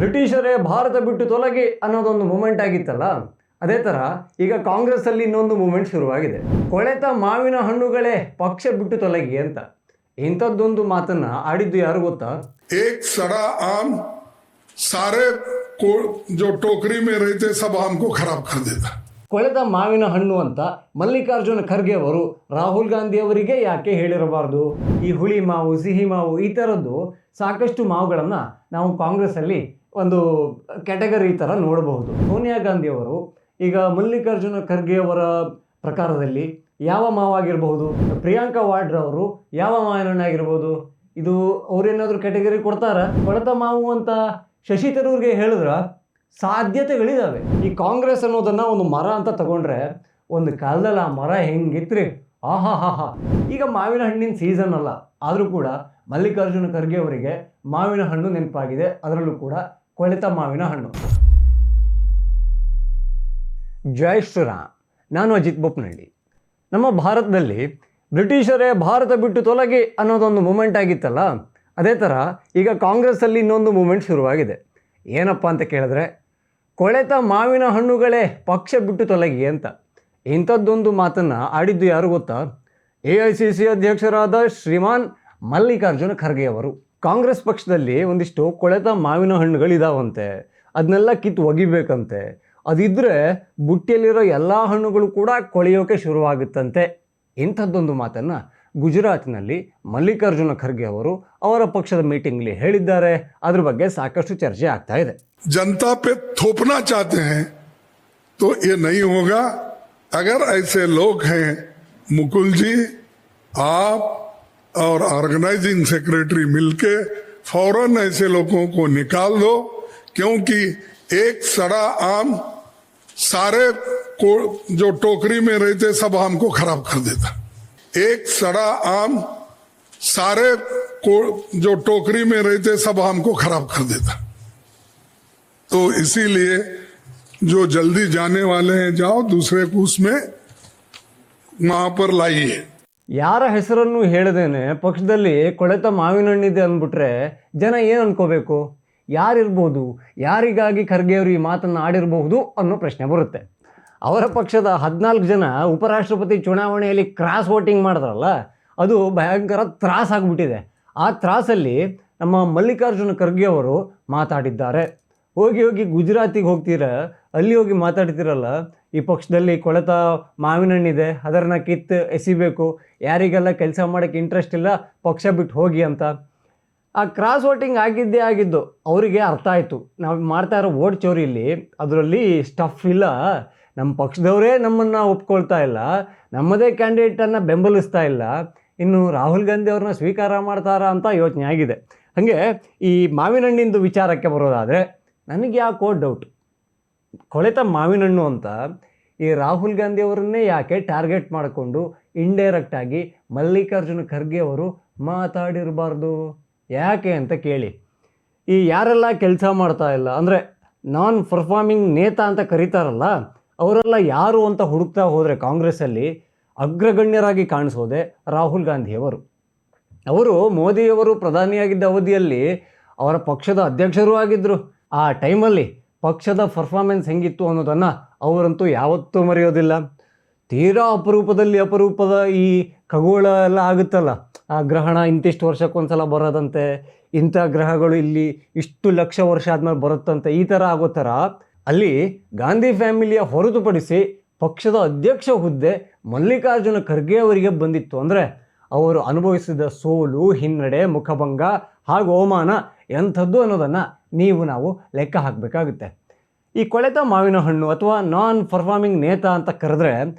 ಬ್ರಿಟಿಷರೇ ಭಾರತ ಬಿಟ್ಟು ತೊಲಗಿ ಅನ್ನೋದೊಂದು ಮೂಮೆಂಟ್ ಆಗಿತ್ತಲ್ಲ, ಅದೇ ಥರ ಈಗ ಕಾಂಗ್ರೆಸ್ಸಲ್ಲಿ ಇನ್ನೊಂದು ಮೂಮೆಂಟ್ ಶುರುವಾಗಿದೆ. ಕೊಳೆತ ಮಾವಿನ ಹಣ್ಣುಗಳೇ ಪಕ್ಷ ಬಿಟ್ಟು ತೊಲಗಿ ಅಂತ. ಇಂಥದ್ದೊಂದು ಮಾತನ್ನ ಆಡಿದ್ದು ಯಾರು ಗೊತ್ತಾ? एक सड़ा आम सारे को जो टोकरी में रहते सब आम को खराब कर देता. ಕೊಳೆತ ಮಾವಿನ ಹಣ್ಣು ಅಂತ ಮಲ್ಲಿಕಾರ್ಜುನ ಖರ್ಗೆ ಅವರು ರಾಹುಲ್ ಗಾಂಧಿ ಅವರಿಗೆ ಯಾಕೆ ಹೇಳಿರಬಾರ್ದು? ಈ ಹುಳಿ ಮಾವು, ಸಿಹಿ ಮಾವು, ಈ ಥರದ್ದು ಸಾಕಷ್ಟು ಮಾವುಗಳನ್ನು ನಾವು ಕಾಂಗ್ರೆಸ್ಸಲ್ಲಿ ಒಂದು ಕ್ಯಾಟಗರಿ ಥರ ನೋಡಬಹುದು. ಸೋನಿಯಾ ಗಾಂಧಿ ಅವರು ಈಗ ಮಲ್ಲಿಕಾರ್ಜುನ ಖರ್ಗೆ ಅವರ ಪ್ರಕಾರದಲ್ಲಿ ಯಾವ ಮಾವಾಗಿರಬಹುದು? ಪ್ರಿಯಾಂಕಾ ವಾಡ್ರಾ ಅವರು ಯಾವ ಮಾವಿನ ಹಣ್ಣು ಆಗಿರ್ಬೋದು? ಇದು ಅವ್ರೇನಾದರೂ ಕ್ಯಾಟಗರಿ ಕೊಡ್ತಾರ? ಕೊಳೆತ ಮಾವು ಅಂತ ಶಶಿ ತರೂರ್ಗೆ ಹೇಳಿದ್ರ ಸಾಧ್ಯತೆಗಳಿದಾವೆ. ಈ ಕಾಂಗ್ರೆಸ್ ಅನ್ನೋದನ್ನ ಒಂದು ಮರ ಅಂತ ತಗೊಂಡ್ರೆ ಒಂದು ಕಾಲದಲ್ಲಿ ಆ ಮರ ಹೆಂಗಿತ್ರಿ, ಆಹಾ ಹಾ ಹಾ. ಈಗ ಮಾವಿನ ಹಣ್ಣಿನ ಸೀಸನ್ ಅಲ್ಲ, ಆದರೂ ಕೂಡ ಮಲ್ಲಿಕಾರ್ಜುನ ಖರ್ಗೆ ಅವರಿಗೆ ಮಾವಿನ ಹಣ್ಣು ನೆನಪಾಗಿದೆ, ಅದರಲ್ಲೂ ಕೂಡ ಕೊಳೆತ ಮಾವಿನ ಹಣ್ಣು. ಜೈ ಶ್ರೀರಾಮ್. ನಾನು ಅಜಿತ್ ಬೋಪ್ನಹಳ್ಳಿ. ನಮ್ಮ ಭಾರತದಲ್ಲಿ ಬ್ರಿಟಿಷರೇ ಭಾರತ ಬಿಟ್ಟು ತೊಲಗಿ ಅನ್ನೋದೊಂದು ಮೂಮೆಂಟ್ ಆಗಿತ್ತಲ್ಲ, ಅದೇ ಥರ ಈಗ ಕಾಂಗ್ರೆಸ್ಸಲ್ಲಿ ಇನ್ನೊಂದು ಮೂಮೆಂಟ್ ಶುರುವಾಗಿದೆ. ಏನಪ್ಪ ಅಂತ ಕೇಳಿದ್ರೆ, ಕೊಳೆತ ಮಾವಿನ ಹಣ್ಣುಗಳೇ ಪಕ್ಷ ಬಿಟ್ಟು ತೊಲಗಿ ಅಂತ. ಇಂಥದ್ದೊಂದು ಮಾತನ್ನು ಆಡಿದ್ದು ಯಾರು ಗೊತ್ತಾ? AICC ಅಧ್ಯಕ್ಷರಾದ ಶ್ರೀಮಾನ್ ಮಲ್ಲಿಕಾರ್ಜುನ ಖರ್ಗೆ ಅವರು. ಕಾಂಗ್ರೆಸ್ ಪಕ್ಷದಲ್ಲಿ ಒಂದಿಷ್ಟು ಕೊಳೆತ ಮಾವಿನ ಹಣ್ಣುಗಳಿದಾವಂತೆ, ಅದನ್ನೆಲ್ಲ ಕಿತ್ತು ಒಗಿಬೇಕಂತೆ. ಅದಿದ್ದರೆ ಬುಟ್ಟಿಯಲ್ಲಿರೋ ಎಲ್ಲ ಹಣ್ಣುಗಳು ಕೂಡ ಕೊಳೆಯೋಕೆ ಶುರುವಾಗುತ್ತಂತೆ. ಇಂಥದ್ದೊಂದು ಮಾತನ್ನು ಗುಜರಾತ್ನಲ್ಲಿ ಮಲ್ಲಿಕಾರ್ಜುನ ಖರ್ಗೆ ಅವರು ಅವರ ಪಕ್ಷದ ಮೀಟಿಂಗ್ಲಿ ಹೇಳಿದ್ದಾರೆ. ಅದ್ರ ಬಗ್ಗೆ ಸಾಕಷ್ಟು ಚರ್ಚೆ ಆಗ್ತಾ ಇದೆ. जनता पे थोपना चाहते हैं तो ये नहीं होगा. अगर ऐसे लोग हैं, मुकुल जी, आप और ऑर्गेनाइजिंग सेक्रेटरी मिलके फौरन ऐसे लोगों को निकाल दो, क्योंकि एक सड़ा आम सारे को जो टोकरी में रहते सब आम को खराब कर देता. एक सड़ा आम सारे को जो टोकरी में रहते सब आम को खराब कर देता. तो इसीलिए जो जल्दी जाने वाले हैं, जाओ दूसरे कूस में वहां पर लाइए. ಯಾರ ಹೆಸರನ್ನು ಹೇಳದೇನೆ ಪಕ್ಷದಲ್ಲಿ ಕೊಳೆತ ಮಾವಿನ ಹಣ್ಣಿದೆ ಅಂದ್ಬಿಟ್ರೆ ಜನ ಏನು ಅನ್ಕೋಬೇಕು? ಯಾರಿರ್ಬೋದು? ಯಾರಿಗಾಗಿ ಖರ್ಗೆ ಅವರು ಈ ಮಾತನ್ನು ಆಡಿರಬಹುದು ಅನ್ನೋ ಪ್ರಶ್ನೆ ಬರುತ್ತೆ. ಅವರ ಪಕ್ಷದ 14 ಜನ ಉಪರಾಷ್ಟ್ರಪತಿ ಚುನಾವಣೆಯಲ್ಲಿ ಕ್ರಾಸ್ ವೋಟಿಂಗ್ ಮಾಡಿದ್ರಲ್ಲ, ಅದು ಭಯಂಕರ ತ್ರಾಸಾಗ್ಬಿಟ್ಟಿದೆ. ಆ ತ್ರಾಸಲ್ಲಿ ನಮ್ಮ ಮಲ್ಲಿಕಾರ್ಜುನ ಖರ್ಗೆ ಅವರು ಮಾತಾಡಿದ್ದಾರೆ. ಹೋಗಿ ಹೋಗಿ ಗುಜರಾತಿಗೆ ಹೋಗ್ತೀರ, ಅಲ್ಲಿ ಹೋಗಿ ಮಾತಾಡ್ತಿರಲ್ಲ, ಈ ಪಕ್ಷದಲ್ಲಿ ಕೊಳೆತ ಮಾವಿನ ಹಣ್ಣಿದೆ, ಅದನ್ನು ಕಿತ್ತು ಎಸಿಬೇಕು, ಯಾರಿಗೆಲ್ಲ ಕೆಲಸ ಮಾಡೋಕ್ಕೆ ಇಂಟ್ರೆಸ್ಟ್ ಇಲ್ಲ ಪಕ್ಷ ಬಿಟ್ಟು ಹೋಗಿ ಅಂತ. ಆ ಕ್ರಾಸ್ ವೋಟಿಂಗ್ ಆಗಿದ್ದು ಅವರಿಗೆ ಅರ್ಥ ಆಯಿತು. ನಾವು ಮಾಡ್ತಾ ಇರೋ ವೋಟ್ ಚೋರಿಯಲ್ಲಿ ಅದರಲ್ಲಿ ಸ್ಟಫ್ ಇಲ್ಲ, ನಮ್ಮ ಪಕ್ಷದವರೇ ನಮ್ಮನ್ನು ಒಪ್ಕೊಳ್ತಾ ಇಲ್ಲ, ನಮ್ಮದೇ ಕ್ಯಾಂಡಿಡೇಟನ್ನು ಬೆಂಬಲಿಸ್ತಾ ಇಲ್ಲ, ಇನ್ನು ರಾಹುಲ್ ಗಾಂಧಿ ಅವ್ರನ್ನ ಸ್ವೀಕಾರ ಮಾಡ್ತಾರಾ ಅಂತ ಯೋಚನೆ ಆಗಿದೆ. ಹಾಗೆ ಈ ಮಾವಿನ ಹಣ್ಣಿಂದು ವಿಚಾರಕ್ಕೆ ಬರೋದಾದರೆ ನನಗೆ ಯಾಕೋ ಡೌಟ್, ಕೊಳೆತ ಮಾವಿನ ಹಣ್ಣು ಅಂತ ಈ ರಾಹುಲ್ ಗಾಂಧಿ ಅವರನ್ನೇ ಯಾಕೆ ಟಾರ್ಗೆಟ್ ಮಾಡಿಕೊಂಡು ಇಂಡೈರೆಕ್ಟಾಗಿ ಮಲ್ಲಿಕಾರ್ಜುನ ಖರ್ಗೆ ಅವರು ಮಾತಾಡಿರಬಾರ್ದು? ಯಾಕೆ ಅಂತ ಕೇಳಿ. ಈ ಯಾರೆಲ್ಲ ಕೆಲಸ ಮಾಡ್ತಾ ಇಲ್ಲ ಅಂದರೆ ನಾನ್ ಪರ್ಫಾರ್ಮಿಂಗ್ ನೇತಾ ಅಂತ ಕರೀತಾರಲ್ಲ, ಅವರೆಲ್ಲ ಯಾರು ಅಂತ ಹುಡುಕ್ತಾ ಹೋದರೆ ಕಾಂಗ್ರೆಸ್ಸಲ್ಲಿ ಅಗ್ರಗಣ್ಯರಾಗಿ ಕಾಣಿಸೋದೆ ರಾಹುಲ್ ಗಾಂಧಿಯವರು. ಅವರು ಮೋದಿಯವರು ಪ್ರಧಾನಿಯಾಗಿದ್ದ ಅವಧಿಯಲ್ಲಿ ಅವರ ಪಕ್ಷದ ಅಧ್ಯಕ್ಷರೂ ಆಗಿದ್ದರು. ಆ ಟೈಮಲ್ಲಿ ಪಕ್ಷದ ಪರ್ಫಾರ್ಮೆನ್ಸ್ ಹೆಂಗಿತ್ತು ಅನ್ನೋದನ್ನು ಅವರಂತೂ ಯಾವತ್ತೂ ಮರೆಯೋದಿಲ್ಲ. ತೀರಾ ಅಪರೂಪದ ಈ ಖಗೋಳ ಎಲ್ಲ ಆಗುತ್ತಲ್ಲ, ಆ ಗ್ರಹಣ ಇಂತಿಷ್ಟು ವರ್ಷಕ್ಕೊಂದ್ಸಲ ಬರೋದಂತೆ, ಇಂಥ ಗ್ರಹಗಳು ಇಲ್ಲಿ ಇಷ್ಟು ಲಕ್ಷ ವರ್ಷ ಆದಮೇಲೆ ಬರುತ್ತಂತೆ, ಈ ಥರ ಆಗೋ ಥರ ಅಲ್ಲಿ ಗಾಂಧಿ ಫ್ಯಾಮಿಲಿಯ ಹೊರತುಪಡಿಸಿ ಪಕ್ಷದ ಅಧ್ಯಕ್ಷ ಹುದ್ದೆ ಮಲ್ಲಿಕಾರ್ಜುನ ಖರ್ಗೆ ಅವರಿಗೆ ಬಂದಿತ್ತು ಅಂದರೆ ಅವರು ಅನುಭವಿಸಿದ ಸೋಲು, ಹಿನ್ನಡೆ, ಮುಖಭಂಗ ಹಾಗೂ ಅವಮಾನ ಎಂಥದ್ದು ಅನ್ನೋದನ್ನು ನಾವು ಲೆಕ್ಕ ಹಾಕಬೇಕಾಗುತ್ತೆ. ಈ ಕೊಳೆತ ಮಾವಿನ ಹಣ್ಣು ಅಥವಾ ನಾನ್ ಪರ್ಫಾರ್ಮಿಂಗ್ ನೇತಾ ಅಂತ ಕರೆದ್ರೆ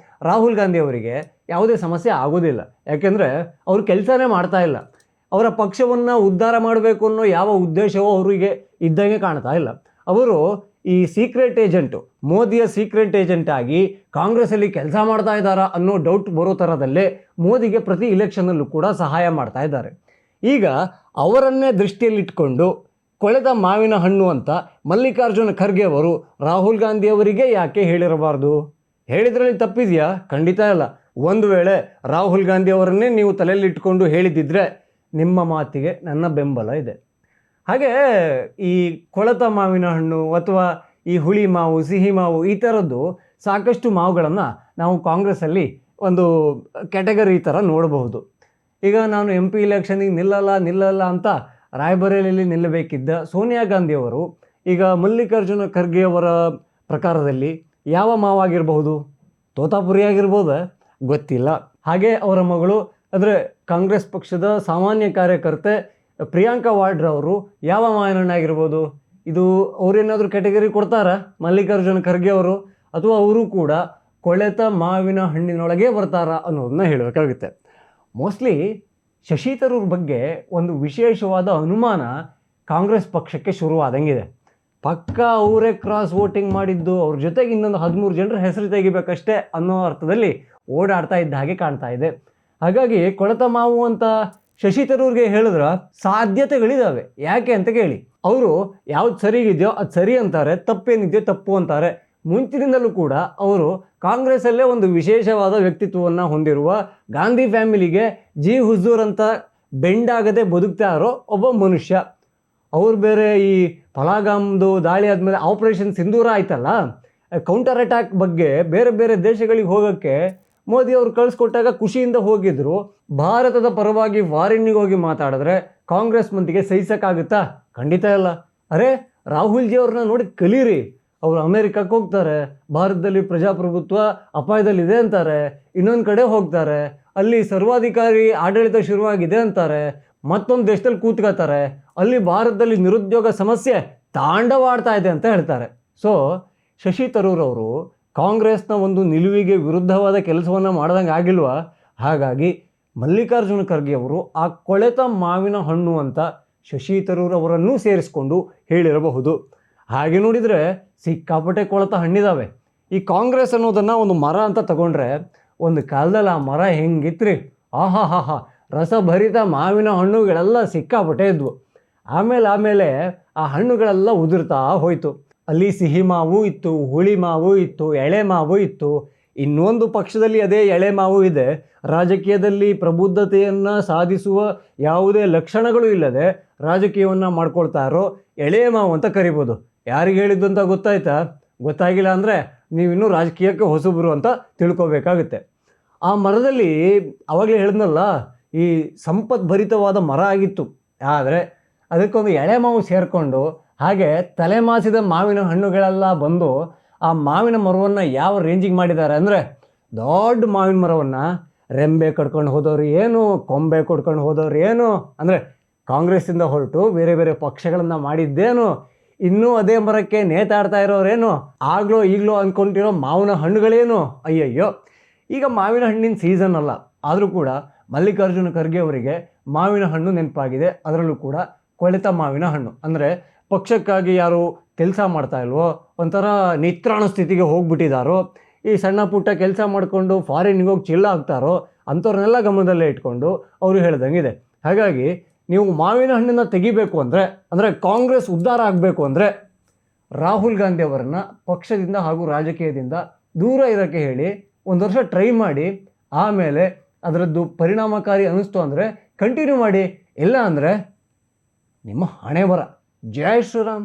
ರಾಹುಲ್ ಗಾಂಧಿ ಅವರಿಗೆ ಯಾವುದೇ ಸಮಸ್ಯೆ ಆಗೋದಿಲ್ಲ. ಯಾಕೆಂದರೆ ಅವರು ಕೆಲಸನೇ ಮಾಡ್ತಾ ಇಲ್ಲ. ಅವರ ಪಕ್ಷವನ್ನು ಉದ್ಧಾರ ಮಾಡಬೇಕು ಅನ್ನೋ ಯಾವ ಉದ್ದೇಶವೂ ಅವರಿಗೆ ಇದ್ದಂಗೆ ಕಾಣ್ತಾ ಇಲ್ಲ. ಅವರು ಈ ಸೀಕ್ರೆಟ್ ಏಜೆಂಟು, ಮೋದಿಯ ಸೀಕ್ರೆಟ್ ಏಜೆಂಟ್ ಆಗಿ ಕಾಂಗ್ರೆಸ್ಸಲ್ಲಿ ಕೆಲಸ ಮಾಡ್ತಾ ಇದ್ದಾರಾ ಅನ್ನೋ ಡೌಟ್ ಬರೋ ಥರದಲ್ಲೇ ಮೋದಿಗೆ ಪ್ರತಿ ಇಲೆಕ್ಷನ್ನಲ್ಲೂ ಕೂಡ ಸಹಾಯ ಮಾಡ್ತಾ ಇದ್ದಾರೆ. ಈಗ ಅವರನ್ನೇ ದೃಷ್ಟಿಯಲ್ಲಿಟ್ಕೊಂಡು ಕೊಳೆತ ಮಾವಿನ ಹಣ್ಣು ಅಂತ ಮಲ್ಲಿಕಾರ್ಜುನ ಖರ್ಗೆ ಅವರು ರಾಹುಲ್ ಗಾಂಧಿ ಅವರಿಗೆ ಯಾಕೆ ಹೇಳಿರಬಾರ್ದು? ಹೇಳಿದ್ರಲ್ಲಿ ತಪ್ಪಿದೆಯಾ? ಖಂಡಿತ ಇಲ್ಲ. ಒಂದು ವೇಳೆ ರಾಹುಲ್ ಗಾಂಧಿ ಅವರನ್ನೇ ನೀವು ತಲೆಯಲ್ಲಿಟ್ಕೊಂಡು ಹೇಳಿದ್ದಿದ್ರೆ ನಿಮ್ಮ ಮಾತಿಗೆ ನನ್ನ ಬೆಂಬಲ ಇದೆ. ಹಾಗೆ ಈ ಕೊಳೆತ ಮಾವಿನ ಹಣ್ಣು ಅಥವಾ ಈ ಹುಳಿ ಮಾವು, ಸಿಹಿ ಮಾವು ಈ ಥರದ್ದು ಸಾಕಷ್ಟು ಮಾವುಗಳನ್ನು ನಾವು ಕಾಂಗ್ರೆಸ್ಸಲ್ಲಿ ಒಂದು ಕ್ಯಾಟಗರಿ ಥರ ನೋಡಬಹುದು. ಈಗ ನಾನು MP ಇಲೆಕ್ಷನಿಗೆ ನಿಲ್ಲಲ್ಲ ಅಂತ ರಾಯಬರೇಲಿಯಲ್ಲಿ ನಿಲ್ಲಬೇಕಿದ್ದ ಸೋನಿಯಾ ಗಾಂಧಿಯವರು ಈಗ ಮಲ್ಲಿಕಾರ್ಜುನ ಖರ್ಗೆ ಅವರ ಪ್ರಕಾರದಲ್ಲಿ ಯಾವ ಮಾವಾಗಿರಬಹುದು? ತೋತಾಪುರಿ ಆಗಿರ್ಬೋದ? ಗೊತ್ತಿಲ್ಲ. ಹಾಗೆ ಅವರ ಮಗಳು ಅಂದರೆ ಕಾಂಗ್ರೆಸ್ ಪಕ್ಷದ ಸಾಮಾನ್ಯ ಕಾರ್ಯಕರ್ತೆ ಪ್ರಿಯಾಂಕಾ ವಾಡ್ರಾ ಅವರು ಯಾವ ಮಾವಿನ ಹಣ್ಣಾಗಿರ್ಬೋದು? ಇದು ಅವರೇನಾದರೂ ಕ್ಯಾಟಗರಿ ಕೊಡ್ತಾರಾ ಮಲ್ಲಿಕಾರ್ಜುನ ಖರ್ಗೆ ಅವರು, ಅಥವಾ ಅವರು ಕೂಡ ಕೊಳೆತ ಮಾವಿನ ಹಣ್ಣಿನೊಳಗೆ ಬರ್ತಾರಾ ಅನ್ನೋದನ್ನ ಹೇಳಬೇಕಾಗುತ್ತೆ. ಮೋಸ್ಟ್ಲಿ ಶಶಿ ತರೂರ್ ಬಗ್ಗೆ ಒಂದು ವಿಶೇಷವಾದ ಅನುಮಾನ ಕಾಂಗ್ರೆಸ್ ಪಕ್ಷಕ್ಕೆ ಶುರುವಾದಂಗಿದೆ. ಪಕ್ಕ ಅವರೇ ಕ್ರಾಸ್ ವೋಟಿಂಗ್ ಮಾಡಿದ್ದು, ಅವ್ರ ಜೊತೆಗೆ ಇನ್ನೊಂದು 13 ಜನರ ಹೆಸರು ತೆಗಿಬೇಕಷ್ಟೇ ಅನ್ನೋ ಅರ್ಥದಲ್ಲಿ ಓಡಾಡ್ತಾ ಇದ್ದ ಹಾಗೆ ಕಾಣ್ತಾ ಇದೆ. ಹಾಗಾಗಿ ಕೊಳೆತ ಮಾವು ಅಂತ ಶಶಿ ತರೂರ್ಗೆ ಹೇಳಿದ್ರೆ ಸಾಧ್ಯತೆಗಳಿದ್ದಾವೆ. ಯಾಕೆ ಅಂತ ಕೇಳಿ, ಅವರು ಯಾವ್ದು ಸರಿಗಿದೆಯೋ ಅದು ಸರಿ ಅಂತಾರೆ, ತಪ್ಪೇನಿದೆಯೋ ತಪ್ಪು ಅಂತಾರೆ. ಮುಂಚಿನಿಂದಲೂ ಕೂಡ ಅವರು ಕಾಂಗ್ರೆಸ್ಸಲ್ಲೇ ಒಂದು ವಿಶೇಷವಾದ ವ್ಯಕ್ತಿತ್ವವನ್ನು ಹೊಂದಿರುವ, ಗಾಂಧಿ ಫ್ಯಾಮಿಲಿಗೆ ಜಿ ಹುಜೂರ್ ಅಂತ ಬೆಂಡಾಗದೆ ಬದುಕ್ತಾ ಇರೋ ಒಬ್ಬ ಮನುಷ್ಯ. ಅವ್ರು ಬೇರೆ ಈ ಪಲಾಗಾಮ್ದು ದಾಳಿ ಆದಮೇಲೆ ಆಪರೇಷನ್ ಸಿಂಧೂರ ಆಯ್ತಲ್ಲ, ಕೌಂಟರ್ ಅಟ್ಯಾಕ್ ಬಗ್ಗೆ ಬೇರೆ ಬೇರೆ ದೇಶಗಳಿಗೆ ಹೋಗೋಕ್ಕೆ ಮೋದಿ ಅವರು ಕಳಿಸ್ಕೊಟ್ಟಾಗ ಖುಷಿಯಿಂದ ಹೋಗಿದ್ರು. ಭಾರತದ ಪರವಾಗಿ ಫಾರಿನ್ನಿಗೆ ಹೋಗಿ ಮಾತಾಡಿದ್ರೆ ಕಾಂಗ್ರೆಸ್ ಮಂದಿಗೆ ಸಹಿಸೋಕ್ಕಾಗುತ್ತಾ? ಖಂಡಿತ ಇಲ್ಲ. ಅರೆ, ರಾಹುಲ್ ಜಿ ಅವ್ರನ್ನ ನೋಡಿ ಕಲೀರಿ. ಅವರು ಅಮೇರಿಕಕ್ಕೆ ಹೋಗ್ತಾರೆ, ಭಾರತದಲ್ಲಿ ಪ್ರಜಾಪ್ರಭುತ್ವ ಅಪಾಯದಲ್ಲಿದೆ ಅಂತಾರೆ. ಇನ್ನೊಂದು ಕಡೆ ಹೋಗ್ತಾರೆ, ಅಲ್ಲಿ ಸರ್ವಾಧಿಕಾರಿ ಆಡಳಿತ ಶುರುವಾಗಿದೆ ಅಂತಾರೆ. ಮತ್ತೊಂದು ದೇಶದಲ್ಲಿ ಕೂತ್ಕೋತಾರೆ, ಅಲ್ಲಿ ಭಾರತದಲ್ಲಿ ನಿರುದ್ಯೋಗ ಸಮಸ್ಯೆ ತಾಂಡವಾಡ್ತಾ ಇದೆ ಅಂತ ಹೇಳ್ತಾರೆ. ಸೊ ಶಶಿ ತರೂರ್ ಅವರು ಕಾಂಗ್ರೆಸ್ನ ಒಂದು ನಿಲುವಿಗೆ ವಿರುದ್ಧವಾದ ಕೆಲಸವನ್ನು ಮಾಡ್ದಂಗೆ ಆಗಿಲ್ವಾ? ಹಾಗಾಗಿ ಮಲ್ಲಿಕಾರ್ಜುನ ಖರ್ಗೆ ಅವರು ಆ ಕೊಳೆತ ಮಾವಿನ ಹಣ್ಣು ಅಂತ ಶಶಿ ತರೂರ್ ಅವರನ್ನೂ ಸೇರಿಸ್ಕೊಂಡು ಹೇಳಿರಬಹುದು. ಹಾಗೆ ನೋಡಿದರೆ ಸಿಕ್ಕಾಪಟ್ಟೆ ಕೊಳೆತ ಹಣ್ಣಿದ್ದಾವೆ. ಈ ಕಾಂಗ್ರೆಸ್ ಅನ್ನೋದನ್ನು ಒಂದು ಮರ ಅಂತ ತಗೊಂಡ್ರೆ, ಒಂದು ಕಾಲದಲ್ಲಿ ಆ ಮರ ಹೆಂಗಿತ್ರಿ, ಆಹಾ ರಸಭರಿತ ಮಾವಿನ ಹಣ್ಣುಗಳೆಲ್ಲ ಸಿಕ್ಕಾಪಟ್ಟೆ ಇದ್ವು. ಆಮೇಲೆ ಆ ಹಣ್ಣುಗಳೆಲ್ಲ ಉದುರ್ತಾ ಹೋಯಿತು. ಅಲ್ಲಿ ಸಿಹಿ ಮಾವು ಇತ್ತು, ಹುಳಿ ಮಾವು ಇತ್ತು, ಎಳೆ ಮಾವು ಇತ್ತು. ಇನ್ನೊಂದು ಪಕ್ಷದಲ್ಲಿ ಅದೇ ಎಳೆ ಮಾವು ಇದೆ. ರಾಜಕೀಯದಲ್ಲಿ ಪ್ರಬುದ್ಧತೆಯನ್ನು ಸಾಧಿಸುವ ಯಾವುದೇ ಲಕ್ಷಣಗಳು ಇಲ್ಲದೆ ರಾಜಕೀಯವನ್ನು ಮಾಡ್ಕೊಳ್ತಾ ಇರೋ ಎಳೆ ಮಾವು ಅಂತ ಕರಿಬೋದು. ಯಾರಿಗೆ ಹೇಳಿದ್ದು ಅಂತ ಗೊತ್ತಾಯ್ತಾ? ಗೊತ್ತಾಗಿಲ್ಲ ಅಂದರೆ ನೀವಿನ್ನೂ ರಾಜಕೀಯಕ್ಕೆ ಹೊಸಬರು ಅಂತ ತಿಳ್ಕೊಬೇಕಾಗುತ್ತೆ. ಆ ಮರದಲ್ಲಿ ಅವಾಗಲೇ ಹೇಳಿದ್ನಲ್ಲ, ಈ ಸಂಪದ್ಭರಿತವಾದ ಮರ ಆಗಿತ್ತು. ಆದರೆ ಅದಕ್ಕೊಂದು ಎಳೆ ಮಾವು ಸೇರಿಕೊಂಡು ಹಾಗೆ ತಲೆಮಾಸಿದ ಮಾವಿನ ಹಣ್ಣುಗಳೆಲ್ಲ ಬಂದು ಆ ಮಾವಿನ ಮರವನ್ನು ಯಾವ ರೇಂಜಿಗೆ ಮಾಡಿದ್ದಾರೆ ಅಂದರೆ, ದೊಡ್ಡ ಮಾವಿನ ಮರವನ್ನು ರೆಂಬೆ ಕಟ್ಕೊಂಡು ಹೋದವ್ರು ಏನು, ಕೊಂಬೆ ಕೊಡ್ಕೊಂಡು ಹೋದವ್ರು ಏನು, ಅಂದರೆ ಕಾಂಗ್ರೆಸ್ಸಿಂದ ಹೊರಟು ಬೇರೆ ಬೇರೆ ಪಕ್ಷಗಳನ್ನು ಮಾಡಿದ್ದೇನು, ಇನ್ನೂ ಅದೇ ಮರಕ್ಕೆ ನೇತಾಡ್ತಾ ಇರೋರೇನು, ಈಗಲೋ ಅಂದ್ಕೊಂಡಿರೋ ಮಾವಿನ ಹಣ್ಣುಗಳೇನು. ಅಯ್ಯಯ್ಯೋ, ಈಗ ಮಾವಿನ ಹಣ್ಣಿನ ಸೀಸನ್ ಅಲ್ಲ, ಆದರೂ ಕೂಡ ಮಲ್ಲಿಕಾರ್ಜುನ ಖರ್ಗೆ ಅವರಿಗೆ ಮಾವಿನ ಹಣ್ಣು ನೆನಪಾಗಿದೆ. ಅದರಲ್ಲೂ ಕೂಡ ಕೊಳೆತ ಮಾವಿನ ಹಣ್ಣು. ಅಂದರೆ ಪಕ್ಷಕ್ಕಾಗಿ ಯಾರು ಕೆಲಸ ಮಾಡ್ತಾ ಇಲ್ವೋ, ಒಂಥರ ನಿತ್ರಾಣ ಸ್ಥಿತಿಗೆ ಹೋಗ್ಬಿಟ್ಟಿದ್ದಾರೋ, ಈ ಸಣ್ಣ ಪುಟ್ಟ ಕೆಲಸ ಮಾಡಿಕೊಂಡು ಫಾರಿನ್ಗೆ ಹೋಗಿ ಚಿಲ್ಲ ಆಗ್ತಾರೋ ಅಂಥವ್ರನ್ನೆಲ್ಲ ಗಮನದಲ್ಲೇ ಇಟ್ಕೊಂಡು ಅವರು ಹೇಳ್ದಂಗಿದೆ. ಹಾಗಾಗಿ ನೀವು ಮಾವಿನ ಹಣ್ಣನ್ನು ತೆಗಿಬೇಕು ಅಂದರೆ ಕಾಂಗ್ರೆಸ್ ಉದ್ಧಾರ ಆಗಬೇಕು ಅಂದರೆ ರಾಹುಲ್ ಗಾಂಧಿ ಅವರನ್ನು ಪಕ್ಷದಿಂದ ಹಾಗೂ ರಾಜಕೀಯದಿಂದ ದೂರ ಇರೋಕ್ಕೆ ಹೇಳಿ 1 ವರ್ಷ ಟ್ರೈ ಮಾಡಿ, ಆಮೇಲೆ ಅದರದ್ದು ಪರಿಣಾಮಕಾರಿ ಅನ್ನಿಸ್ತು ಅಂದರೆ ಕಂಟಿನ್ಯೂ ಮಾಡಿ. ಇಲ್ಲ ಅಂದರೆ ನಿಮ್ಮ ಹಣೆ ಬರ. ಜೈ ಶ್ರೀರಾಮ್.